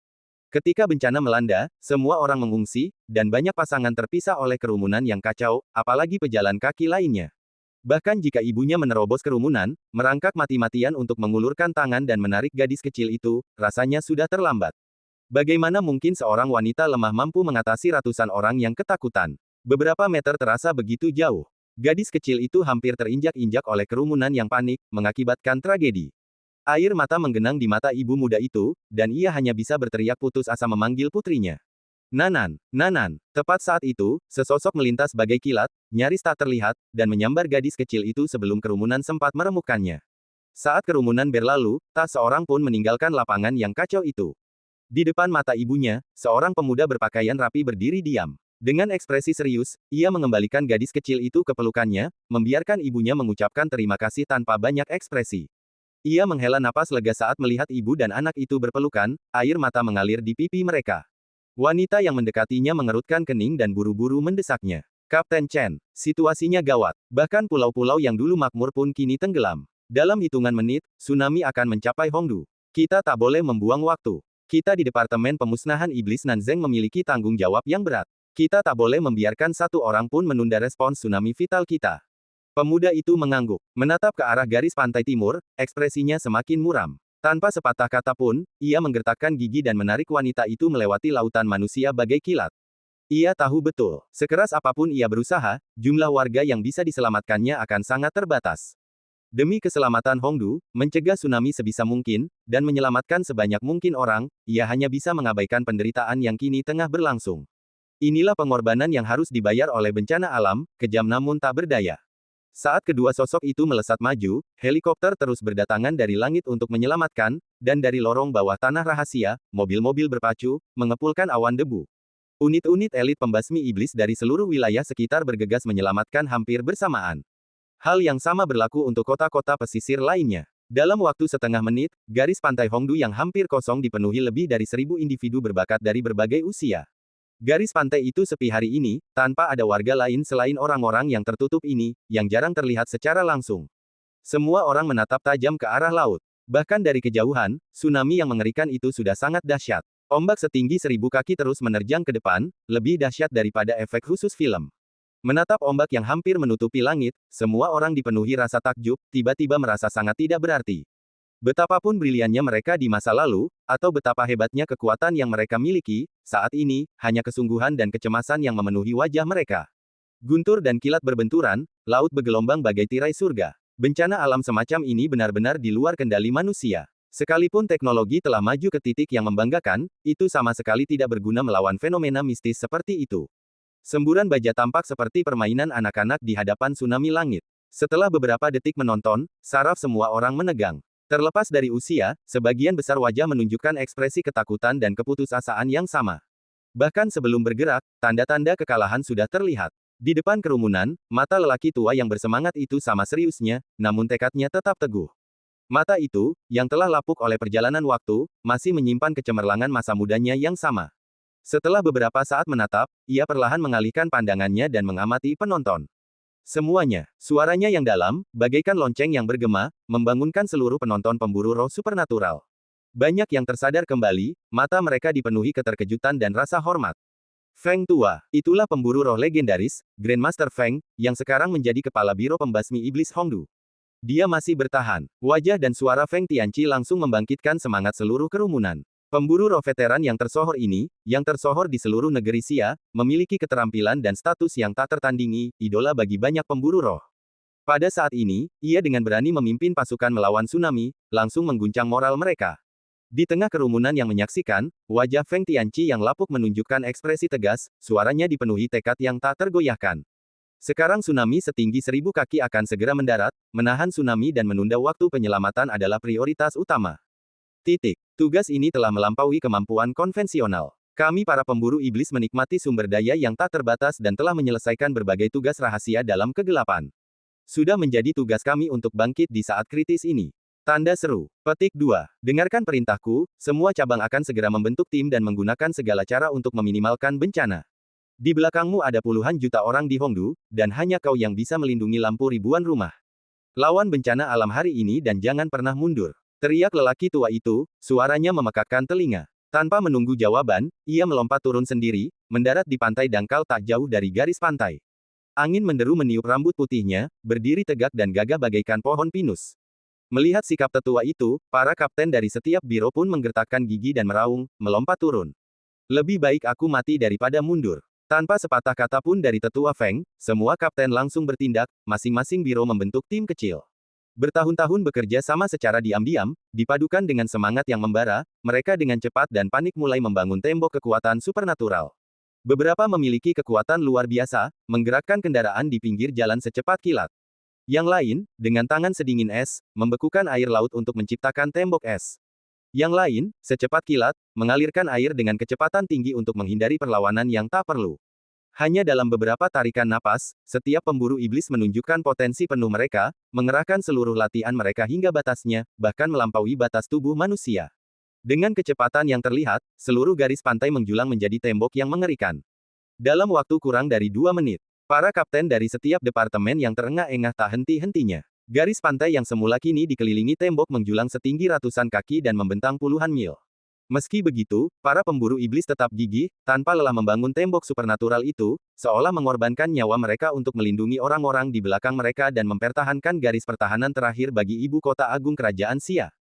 Speaker 1: Ketika bencana melanda, semua orang mengungsi, dan banyak pasangan terpisah oleh kerumunan yang kacau, apalagi pejalan kaki lainnya. Bahkan jika ibunya menerobos kerumunan, merangkak mati-matian untuk mengulurkan tangan dan menarik gadis kecil itu, rasanya sudah terlambat. Bagaimana mungkin seorang wanita lemah mampu mengatasi ratusan orang yang ketakutan? Beberapa meter terasa begitu jauh. Gadis kecil itu hampir terinjak-injak oleh kerumunan yang panik, mengakibatkan tragedi. Air mata menggenang di mata ibu muda itu, dan ia hanya bisa berteriak putus asa memanggil putrinya. Nanan, Nanan. Tepat saat itu, sesosok melintas bagai kilat, nyaris tak terlihat, dan menyambar gadis kecil itu sebelum kerumunan sempat meremukkannya. Saat kerumunan berlalu, tak seorang pun meninggalkan lapangan yang kacau itu. Di depan mata ibunya, seorang pemuda berpakaian rapi berdiri diam. Dengan ekspresi serius, ia mengembalikan gadis kecil itu ke pelukannya, membiarkan ibunya mengucapkan terima kasih tanpa banyak ekspresi. Ia menghela napas lega saat melihat ibu dan anak itu berpelukan, air mata mengalir di pipi mereka. Wanita yang mendekatinya mengerutkan kening dan buru-buru mendesaknya. Kapten Chen, situasinya gawat. Bahkan pulau-pulau yang dulu makmur pun kini tenggelam. Dalam hitungan menit, tsunami akan mencapai Hongdu. Kita tak boleh membuang waktu. Kita di Departemen Pemusnahan Iblis Nanzeng memiliki tanggung jawab yang berat. Kita tak boleh membiarkan satu orang pun menunda respons tsunami vital kita. Pemuda itu mengangguk, menatap ke arah garis pantai timur, ekspresinya semakin muram. Tanpa sepatah kata pun, ia menggertakkan gigi dan menarik wanita itu melewati lautan manusia bagai kilat. Ia tahu betul, sekeras apapun ia berusaha, jumlah warga yang bisa diselamatkannya akan sangat terbatas. Demi keselamatan Hongdu, mencegah tsunami sebisa mungkin, dan menyelamatkan sebanyak mungkin orang, ia hanya bisa mengabaikan penderitaan yang kini tengah berlangsung. Inilah pengorbanan yang harus dibayar oleh bencana alam, kejam namun tak berdaya. Saat kedua sosok itu melesat maju, helikopter terus berdatangan dari langit untuk menyelamatkan, dan dari lorong bawah tanah rahasia, mobil-mobil berpacu, mengepulkan awan debu. Unit-unit elit pembasmi iblis dari seluruh wilayah sekitar bergegas menyelamatkan hampir bersamaan. Hal yang sama berlaku untuk kota-kota pesisir lainnya. Dalam waktu setengah menit, garis pantai Hongdu yang hampir kosong dipenuhi lebih dari 1000 individu berbakat dari berbagai usia. Garis pantai itu sepi hari ini, tanpa ada warga lain selain orang-orang yang tertutup ini, yang jarang terlihat secara langsung. Semua orang menatap tajam ke arah laut. Bahkan dari kejauhan, tsunami yang mengerikan itu sudah sangat dahsyat. Ombak setinggi 1000 kaki terus menerjang ke depan, lebih dahsyat daripada efek khusus film. Menatap ombak yang hampir menutupi langit, semua orang dipenuhi rasa takjub, tiba-tiba merasa sangat tidak berarti. Betapapun briliannya mereka di masa lalu, atau betapa hebatnya kekuatan yang mereka miliki, saat ini, hanya kesungguhan dan kecemasan yang memenuhi wajah mereka. Guntur dan kilat berbenturan, laut bergelombang bagai tirai surga. Bencana alam semacam ini benar-benar di luar kendali manusia. Sekalipun teknologi telah maju ke titik yang membanggakan, itu sama sekali tidak berguna melawan fenomena mistis seperti itu. Semburan baja tampak seperti permainan anak-anak di hadapan tsunami langit. Setelah beberapa detik menonton, saraf semua orang menegang. Terlepas dari usia, sebagian besar wajah menunjukkan ekspresi ketakutan dan keputusasaan yang sama. Bahkan sebelum bergerak, tanda-tanda kekalahan sudah terlihat. Di depan kerumunan, mata lelaki tua yang bersemangat itu sama seriusnya, namun tekadnya tetap teguh. Mata itu, yang telah lapuk oleh perjalanan waktu, masih menyimpan kecemerlangan masa mudanya yang sama. Setelah beberapa saat menatap, ia perlahan mengalihkan pandangannya dan mengamati penonton. Semuanya, suaranya yang dalam, bagaikan lonceng yang bergema, membangunkan seluruh penonton pemburu roh supernatural. Banyak yang tersadar kembali, mata mereka dipenuhi keterkejutan dan rasa hormat. Feng tua, itulah pemburu roh legendaris, Grandmaster Feng, yang sekarang menjadi kepala biro pembasmi iblis Hongdu. Dia masih bertahan. Wajah dan suara Feng Tianqi langsung membangkitkan semangat seluruh kerumunan. Pemburu roh veteran yang tersohor ini, yang tersohor di seluruh negeri Xia, memiliki keterampilan dan status yang tak tertandingi, idola bagi banyak pemburu roh. Pada saat ini, ia dengan berani memimpin pasukan melawan tsunami, langsung mengguncang moral mereka. Di tengah kerumunan yang menyaksikan, wajah Feng Tianqi yang lapuk menunjukkan ekspresi tegas, suaranya dipenuhi tekad yang tak tergoyahkan. Sekarang tsunami setinggi 1000 kaki akan segera mendarat, menahan tsunami dan menunda waktu penyelamatan adalah prioritas utama. Titik. Tugas ini telah melampaui kemampuan konvensional. Kami para pemburu iblis menikmati sumber daya yang tak terbatas dan telah menyelesaikan berbagai tugas rahasia dalam kegelapan. Sudah menjadi tugas kami untuk bangkit di saat kritis ini. Tanda seru. Petik 2. Dengarkan perintahku, semua cabang akan segera membentuk tim dan menggunakan segala cara untuk meminimalkan bencana. Di belakangmu ada puluhan juta orang di Hongdu, dan hanya kau yang bisa melindungi lampu ribuan rumah. Lawan bencana alam hari ini dan jangan pernah mundur. Teriak lelaki tua itu, suaranya memekakkan telinga. Tanpa menunggu jawaban, ia melompat turun sendiri, mendarat di pantai dangkal tak jauh dari garis pantai. Angin menderu meniup rambut putihnya, berdiri tegak dan gagah bagaikan pohon pinus. Melihat sikap tetua itu, para kapten dari setiap biro pun menggertakkan gigi dan meraung, melompat turun. Lebih baik aku mati daripada mundur. Tanpa sepatah kata pun dari tetua Feng, semua kapten langsung bertindak, masing-masing biro membentuk tim kecil. Bertahun-tahun bekerja sama secara diam-diam, dipadukan dengan semangat yang membara, mereka dengan cepat dan panik mulai membangun tembok kekuatan supernatural. Beberapa memiliki kekuatan luar biasa, menggerakkan kendaraan di pinggir jalan secepat kilat. Yang lain, dengan tangan sedingin es, membekukan air laut untuk menciptakan tembok es. Yang lain, secepat kilat, mengalirkan air dengan kecepatan tinggi untuk menghindari perlawanan yang tak perlu. Hanya dalam beberapa tarikan napas, setiap pemburu iblis menunjukkan potensi penuh mereka, mengerahkan seluruh latihan mereka hingga batasnya, bahkan melampaui batas tubuh manusia. Dengan kecepatan yang terlihat, seluruh garis pantai menjulang menjadi tembok yang mengerikan. Dalam waktu kurang dari 2 menit, para kapten dari setiap departemen yang terengah-engah tak henti-hentinya. Garis pantai yang semula kini dikelilingi tembok menjulang setinggi ratusan kaki dan membentang puluhan mil. Meski begitu, para pemburu iblis tetap gigih, tanpa lelah membangun tembok supernatural itu, seolah mengorbankan nyawa mereka untuk melindungi orang-orang di belakang mereka dan mempertahankan garis pertahanan terakhir bagi ibu kota agung kerajaan Xia.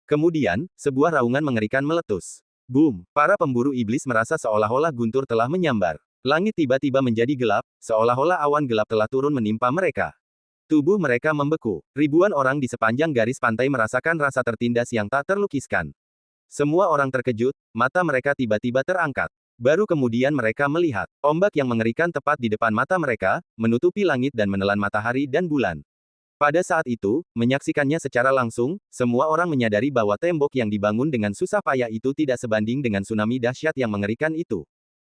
Speaker 1: Kemudian, sebuah raungan mengerikan meletus. Boom! Para pemburu iblis merasa seolah-olah guntur telah menyambar. Langit tiba-tiba menjadi gelap, seolah-olah awan gelap telah turun menimpa mereka. Tubuh mereka membeku. Ribuan orang di sepanjang garis pantai merasakan rasa tertindas yang tak terlukiskan. Semua orang terkejut, mata mereka tiba-tiba terangkat. Baru kemudian mereka melihat ombak yang mengerikan tepat di depan mata mereka, menutupi langit dan menelan matahari dan bulan. Pada saat itu, menyaksikannya secara langsung, semua orang menyadari bahwa tembok yang dibangun dengan susah payah itu tidak sebanding dengan tsunami dahsyat yang mengerikan itu.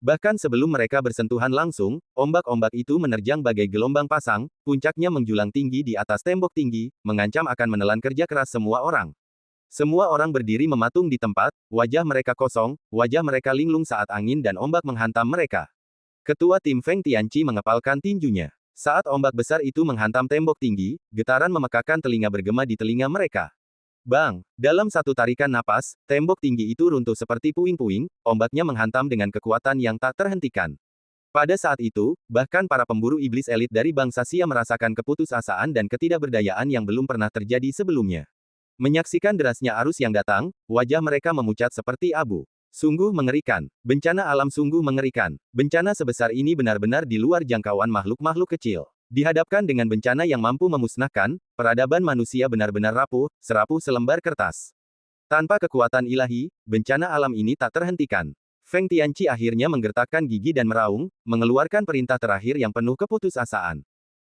Speaker 1: Bahkan sebelum mereka bersentuhan langsung, ombak-ombak itu menerjang bagai gelombang pasang, puncaknya menjulang tinggi di atas tembok tinggi, mengancam akan menelan kerja keras semua orang. Semua orang berdiri mematung di tempat, wajah mereka kosong, wajah mereka linglung saat angin dan ombak menghantam mereka. Ketua tim Feng Tianqi mengepalkan tinjunya. Saat ombak besar itu menghantam tembok tinggi, getaran memekakkan telinga bergema di telinga mereka. Bang! Dalam satu tarikan napas, tembok tinggi itu runtuh seperti puing-puing, ombaknya menghantam dengan kekuatan yang tak terhentikan. Pada saat itu, bahkan para pemburu iblis elit dari bangsa Xia merasakan keputusasaan dan ketidakberdayaan yang belum pernah terjadi sebelumnya. Menyaksikan derasnya arus yang datang, wajah mereka memucat seperti abu. Sungguh mengerikan. Bencana alam sungguh mengerikan. Bencana sebesar ini benar-benar di luar jangkauan makhluk-makhluk kecil. Dihadapkan dengan bencana yang mampu memusnahkan, peradaban manusia benar-benar rapuh, serapuh selembar kertas. Tanpa kekuatan ilahi, bencana alam ini tak terhentikan. Feng Tianqi akhirnya menggertakkan gigi dan meraung, mengeluarkan perintah terakhir yang penuh keputusasaan.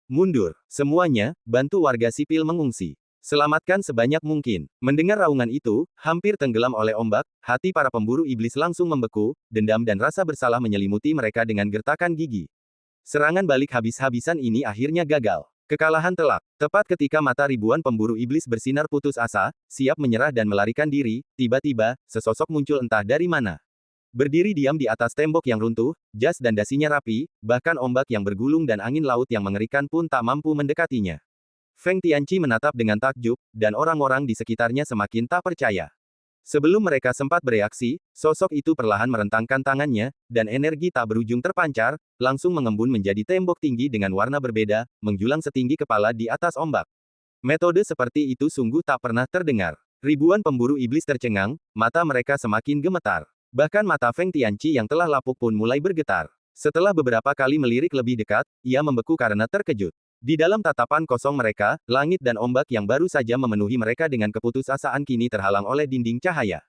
Speaker 1: Mundur, semuanya, bantu warga sipil mengungsi. Selamatkan sebanyak mungkin. Mendengar raungan itu, hampir tenggelam oleh ombak, hati para pemburu iblis langsung membeku, dendam dan rasa bersalah menyelimuti mereka dengan gertakan gigi. Serangan balik habis-habisan ini akhirnya gagal. Kekalahan telak. Tepat ketika mata ribuan pemburu iblis bersinar putus asa, siap menyerah dan melarikan diri, tiba-tiba, sesosok muncul entah dari mana. Berdiri diam di atas tembok yang runtuh, jas dan dasinya rapi, bahkan ombak yang bergulung dan angin laut yang mengerikan pun tak mampu mendekatinya. Feng Tianqi menatap dengan takjub, dan orang-orang di sekitarnya semakin tak percaya. Sebelum mereka sempat bereaksi, sosok itu perlahan merentangkan tangannya, dan energi tak berujung terpancar, langsung mengembun menjadi tembok tinggi dengan warna berbeda, menjulang setinggi kepala di atas ombak. Metode seperti itu sungguh tak pernah terdengar. Ribuan pemburu iblis tercengang, mata mereka semakin gemetar. Bahkan mata Feng Tianqi yang telah lapuk pun mulai bergetar. Setelah beberapa kali melirik lebih dekat, ia membeku karena terkejut. Di dalam tatapan kosong mereka, langit dan ombak yang baru saja memenuhi mereka dengan keputusasaan kini terhalang oleh dinding cahaya.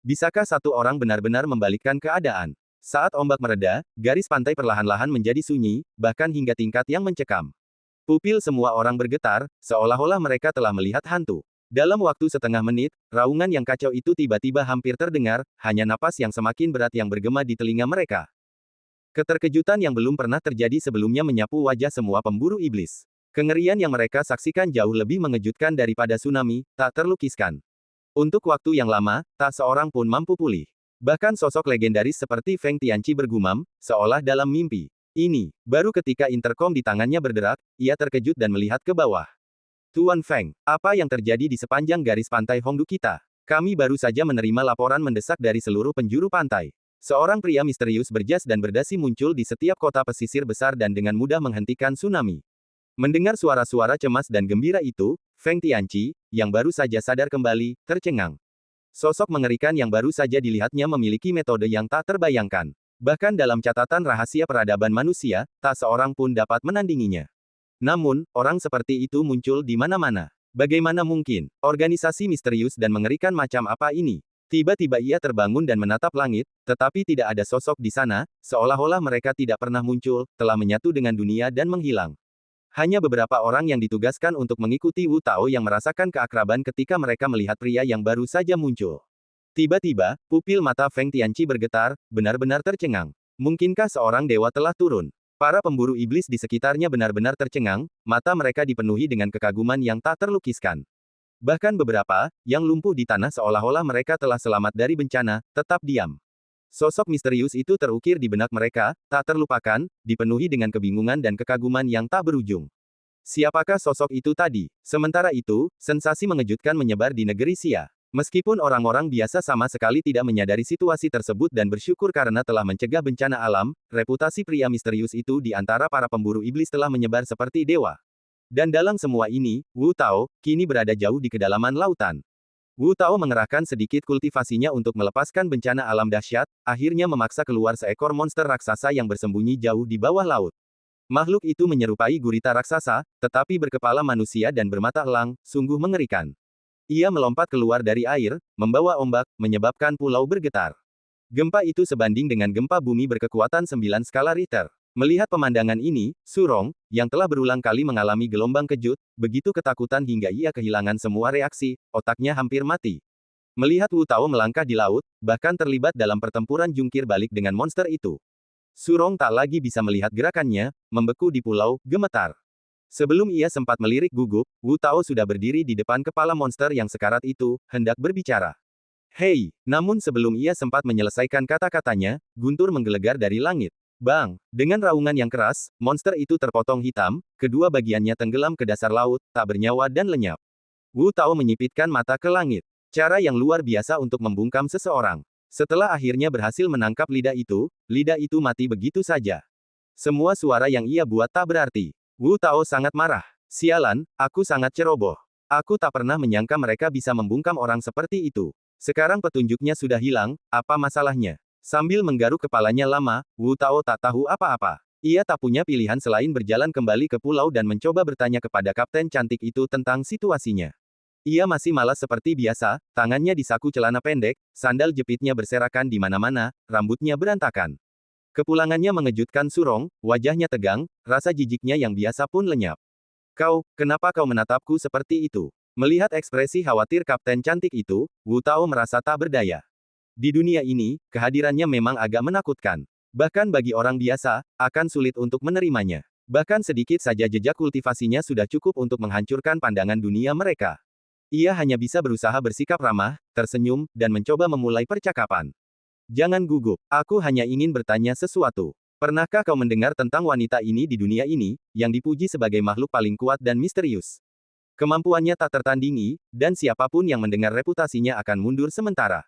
Speaker 1: Bisakah satu orang benar-benar membalikkan keadaan? Saat ombak mereda, garis pantai perlahan-lahan menjadi sunyi, bahkan hingga tingkat yang mencekam. Pupil semua orang bergetar, seolah-olah mereka telah melihat hantu. Dalam waktu setengah menit, raungan yang kacau itu tiba-tiba hampir terdengar, hanya napas yang semakin berat yang bergema di telinga mereka. Keterkejutan yang belum pernah terjadi sebelumnya menyapu wajah semua pemburu iblis. Kengerian yang mereka saksikan jauh lebih mengejutkan daripada tsunami, tak terlukiskan. Untuk waktu yang lama, tak seorang pun mampu pulih. Bahkan sosok legendaris seperti Feng Tianqi bergumam, seolah dalam mimpi. Ini, baru ketika interkom di tangannya berderak, ia terkejut dan melihat ke bawah. Tuan Feng, apa yang terjadi di sepanjang garis pantai Hongdu kita? Kami baru saja menerima laporan mendesak dari seluruh penjuru pantai. Seorang pria misterius berjas dan berdasi muncul di setiap kota pesisir besar dan dengan mudah menghentikan tsunami. Mendengar suara-suara cemas dan gembira itu, Feng Tianqi, yang baru saja sadar kembali, tercengang. Sosok mengerikan yang baru saja dilihatnya memiliki metode yang tak terbayangkan. Bahkan dalam catatan rahasia peradaban manusia, tak seorang pun dapat menandinginya. Namun, orang seperti itu muncul di mana-mana. Bagaimana mungkin? Organisasi misterius dan mengerikan macam apa ini? Tiba-tiba ia terbangun dan menatap langit, tetapi tidak ada sosok di sana, seolah-olah mereka tidak pernah muncul, telah menyatu dengan dunia dan menghilang. Hanya beberapa orang yang ditugaskan untuk mengikuti Wu Tao yang merasakan keakraban ketika mereka melihat pria yang baru saja muncul. Tiba-tiba, pupil mata Feng Tianqi bergetar, benar-benar tercengang. Mungkinkah seorang dewa telah turun? Para pemburu iblis di sekitarnya benar-benar tercengang, mata mereka dipenuhi dengan kekaguman yang tak terlukiskan. Bahkan beberapa, yang lumpuh di tanah seolah-olah mereka telah selamat dari bencana, tetap diam. Sosok misterius itu terukir di benak mereka, tak terlupakan, dipenuhi dengan kebingungan dan kekaguman yang tak berujung. Siapakah sosok itu tadi? Sementara itu, sensasi mengejutkan menyebar di negeri Xia. Meskipun orang-orang biasa sama sekali tidak menyadari situasi tersebut dan bersyukur karena telah mencegah bencana alam, reputasi pria misterius itu di antara para pemburu iblis telah menyebar seperti dewa. Dan dalam semua ini, Wu Tao, kini berada jauh di kedalaman lautan. Wu Tao mengerahkan sedikit kultivasinya untuk melepaskan bencana alam dahsyat, akhirnya memaksa keluar seekor monster raksasa yang bersembunyi jauh di bawah laut. Makhluk itu menyerupai gurita raksasa, tetapi berkepala manusia dan bermata elang, sungguh mengerikan. Ia melompat keluar dari air, membawa ombak, menyebabkan pulau bergetar. Gempa itu sebanding dengan gempa bumi berkekuatan 9 skala Richter. Melihat pemandangan ini, Surong, yang telah berulang kali mengalami gelombang kejut, begitu ketakutan hingga ia kehilangan semua reaksi, otaknya hampir mati. Melihat Wu Tao melangkah di laut, bahkan terlibat dalam pertempuran jungkir balik dengan monster itu. Surong tak lagi bisa melihat gerakannya, membeku di pulau, gemetar. Sebelum ia sempat melirik gugup, Wu Tao sudah berdiri di depan kepala monster yang sekarat itu, hendak berbicara. Hei, namun sebelum ia sempat menyelesaikan kata-katanya, guntur menggelegar dari langit. Bang! Dengan raungan yang keras, monster itu terpotong hitam, kedua bagiannya tenggelam ke dasar laut, tak bernyawa dan lenyap. Wu Tao menyipitkan mata ke langit. Cara yang luar biasa untuk membungkam seseorang. Setelah akhirnya berhasil menangkap lidah itu mati begitu saja. Semua suara yang ia buat tak berarti. Wu Tao sangat marah. Sialan, aku sangat ceroboh. Aku tak pernah menyangka mereka bisa membungkam orang seperti itu. Sekarang petunjuknya sudah hilang, apa masalahnya? Sambil menggaruk kepalanya lama, Wu Tao tak tahu apa-apa. Ia tak punya pilihan selain berjalan kembali ke pulau dan mencoba bertanya kepada kapten cantik itu tentang situasinya. Ia masih malas seperti biasa, tangannya di saku celana pendek, sandal jepitnya berserakan di mana-mana, rambutnya berantakan. Kepulangannya mengejutkan Surong, wajahnya tegang, rasa jijiknya yang biasa pun lenyap. Kenapa kau menatapku seperti itu? Melihat ekspresi khawatir kapten cantik itu, Wu Tao merasa tak berdaya. Di dunia ini, kehadirannya memang agak menakutkan. Bahkan bagi orang biasa, akan sulit untuk menerimanya. Bahkan sedikit saja jejak kultivasinya sudah cukup untuk menghancurkan pandangan dunia mereka. Ia hanya bisa berusaha bersikap ramah, tersenyum, dan mencoba memulai percakapan. Jangan gugup, aku hanya ingin bertanya sesuatu. Pernahkah kau mendengar tentang wanita ini di dunia ini, yang dipuji sebagai makhluk paling kuat dan misterius? Kemampuannya tak tertandingi, dan siapapun yang mendengar reputasinya akan mundur sementara.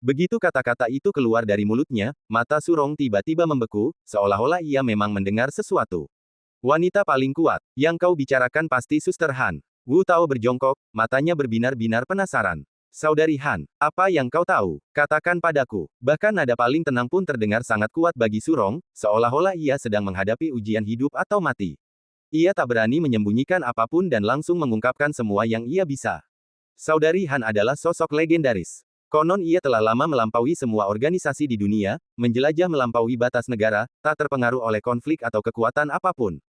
Speaker 1: Begitu kata-kata itu keluar dari mulutnya, mata Surong tiba-tiba membeku, seolah-olah ia memang mendengar sesuatu. Wanita paling kuat, yang kau bicarakan pasti Suster Han. Wu Tao berjongkok, matanya berbinar-binar penasaran. Saudari Han, apa yang kau tahu? Katakan padaku. Bahkan nada paling tenang pun terdengar sangat kuat bagi Surong, seolah-olah ia sedang menghadapi ujian hidup atau mati. Ia tak berani menyembunyikan apapun dan langsung mengungkapkan semua yang ia bisa. Saudari Han adalah sosok legendaris. Konon ia telah lama melampaui semua organisasi di dunia, menjelajah melampaui batas negara, tak terpengaruh oleh konflik atau kekuatan apapun.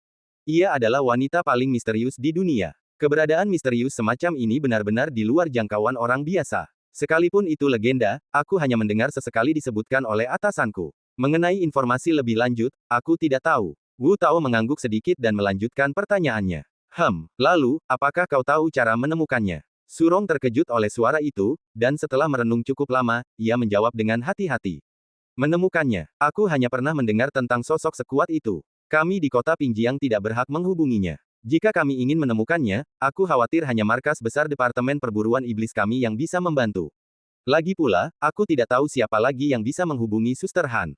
Speaker 1: Ia adalah wanita paling misterius di dunia. Keberadaan misterius semacam ini benar-benar di luar jangkauan orang biasa. Sekalipun itu legenda, aku hanya mendengar sesekali disebutkan oleh atasanku. Mengenai informasi lebih lanjut, aku tidak tahu. Wu Tao mengangguk sedikit dan melanjutkan pertanyaannya. Lalu, apakah kau tahu cara menemukannya? Surong terkejut oleh suara itu, dan setelah merenung cukup lama, ia menjawab dengan hati-hati. Menemukannya, aku hanya pernah mendengar tentang sosok sekuat itu. Kami di kota Pingjiang tidak berhak menghubunginya. Jika kami ingin menemukannya, aku khawatir hanya markas besar Departemen Perburuan Iblis kami yang bisa membantu. Lagi pula, aku tidak tahu siapa lagi yang bisa menghubungi Suster Han.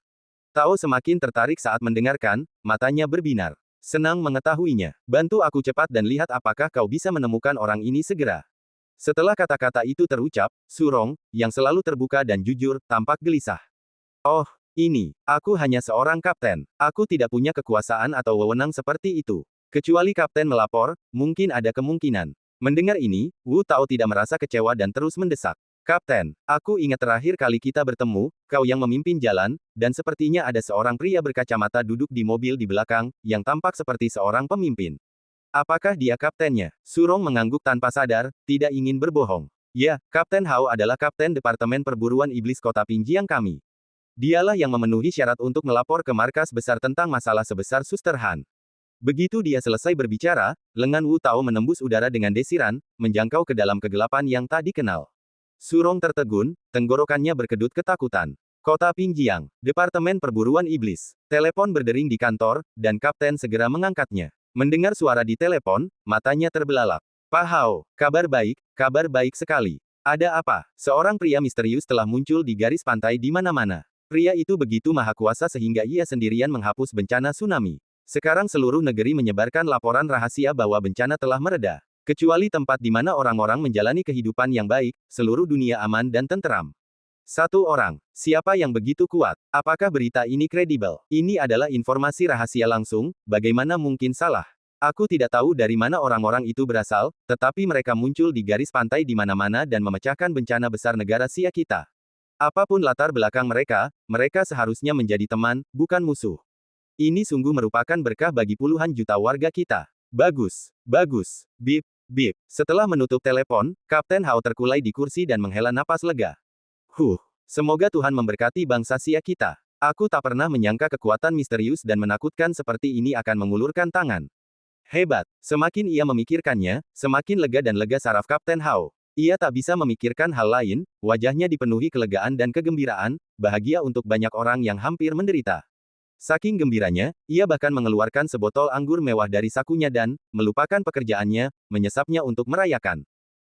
Speaker 1: Tao semakin tertarik saat mendengarkan, matanya berbinar. Senang mengetahuinya. Bantu aku cepat dan lihat apakah kau bisa menemukan orang ini segera. Setelah kata-kata itu terucap, Surong, yang selalu terbuka dan jujur, tampak gelisah. Oh, aku hanya seorang kapten. Aku tidak punya kekuasaan atau wewenang seperti itu. Kecuali kapten melapor, mungkin ada kemungkinan. Mendengar ini, Wu Tao tidak merasa kecewa dan terus mendesak. Kapten, aku ingat terakhir kali kita bertemu, kau yang memimpin jalan, dan sepertinya ada seorang pria berkacamata duduk di mobil di belakang, yang tampak seperti seorang pemimpin. Apakah dia kaptennya? Surong mengangguk tanpa sadar, tidak ingin berbohong. Ya, Kapten Hao adalah kapten Departemen Perburuan Iblis Kota Pingjiang kami. Dialah yang memenuhi syarat untuk melapor ke markas besar tentang masalah sebesar Suster Han. Begitu dia selesai berbicara, lengan Wu Tao menembus udara dengan desiran, menjangkau ke dalam kegelapan yang tak dikenal. Surong tertegun, tenggorokannya berkedut ketakutan. Kota Pingjiang, Departemen Perburuan Iblis. Telepon berdering di kantor, dan kapten segera mengangkatnya. Mendengar suara di telepon, matanya terbelalak. Pak Hao, kabar baik sekali. Ada apa? Seorang pria misterius telah muncul di garis pantai di mana-mana. Pria itu begitu maha kuasa sehingga ia sendirian menghapus bencana tsunami. Sekarang seluruh negeri menyebarkan laporan rahasia bahwa bencana telah mereda. Kecuali tempat di mana orang-orang menjalani kehidupan yang baik, seluruh dunia aman dan tenteram. Satu orang. Siapa yang begitu kuat? Apakah berita ini kredibel? Ini adalah informasi rahasia langsung, bagaimana mungkin salah? Aku tidak tahu dari mana orang-orang itu berasal, tetapi mereka muncul di garis pantai di mana-mana dan memecahkan bencana besar negara Sia kita. Apapun latar belakang mereka, mereka seharusnya menjadi teman, bukan musuh. Ini sungguh merupakan berkah bagi puluhan juta warga kita. Bagus. Bip. Setelah menutup telepon, Kapten Hao terkulai di kursi dan menghela napas lega. Semoga Tuhan memberkati bangsa Sia kita. Aku tak pernah menyangka kekuatan misterius dan menakutkan seperti ini akan mengulurkan tangan. Hebat. Semakin ia memikirkannya, semakin lega dan lega saraf Kapten Hao. Ia tak bisa memikirkan hal lain, wajahnya dipenuhi kelegaan dan kegembiraan, bahagia untuk banyak orang yang hampir menderita. Saking gembiranya, ia bahkan mengeluarkan sebotol anggur mewah dari sakunya dan, melupakan pekerjaannya, menyesapnya untuk merayakan.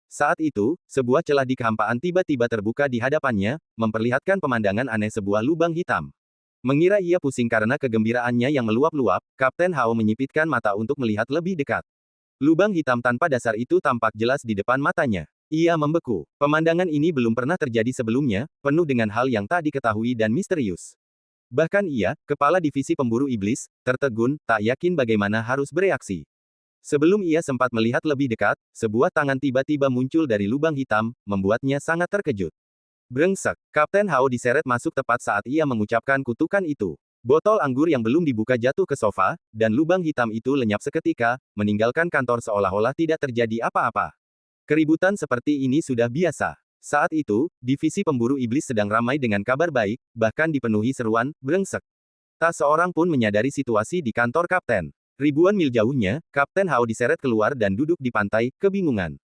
Speaker 1: Saat itu, sebuah celah di kehampaan tiba-tiba terbuka di hadapannya, memperlihatkan pemandangan aneh sebuah lubang hitam. Mengira ia pusing karena kegembiraannya yang meluap-luap, Kapten Hao menyipitkan mata untuk melihat lebih dekat. Lubang hitam tanpa dasar itu tampak jelas di depan matanya. Ia membeku. Pemandangan ini belum pernah terjadi sebelumnya, penuh dengan hal yang tak diketahui dan misterius. Bahkan ia, kepala divisi pemburu iblis, tertegun, tak yakin bagaimana harus bereaksi. Sebelum ia sempat melihat lebih dekat, sebuah tangan tiba-tiba muncul dari lubang hitam, membuatnya sangat terkejut. Brengsek, Kapten Hao diseret masuk tepat saat ia mengucapkan kutukan itu. Botol anggur yang belum dibuka jatuh ke sofa, dan lubang hitam itu lenyap seketika, meninggalkan kantor seolah-olah tidak terjadi apa-apa. Keributan seperti ini sudah biasa. Saat itu, divisi pemburu iblis sedang ramai dengan kabar baik, bahkan dipenuhi seruan, brengsek. Tak seorang pun menyadari situasi di kantor kapten. Ribuan mil jauhnya, Kapten Hao diseret keluar dan duduk di pantai, kebingungan.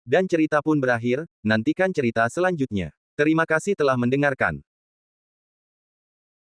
Speaker 1: Dan cerita pun berakhir, nantikan cerita selanjutnya. Terima kasih telah mendengarkan.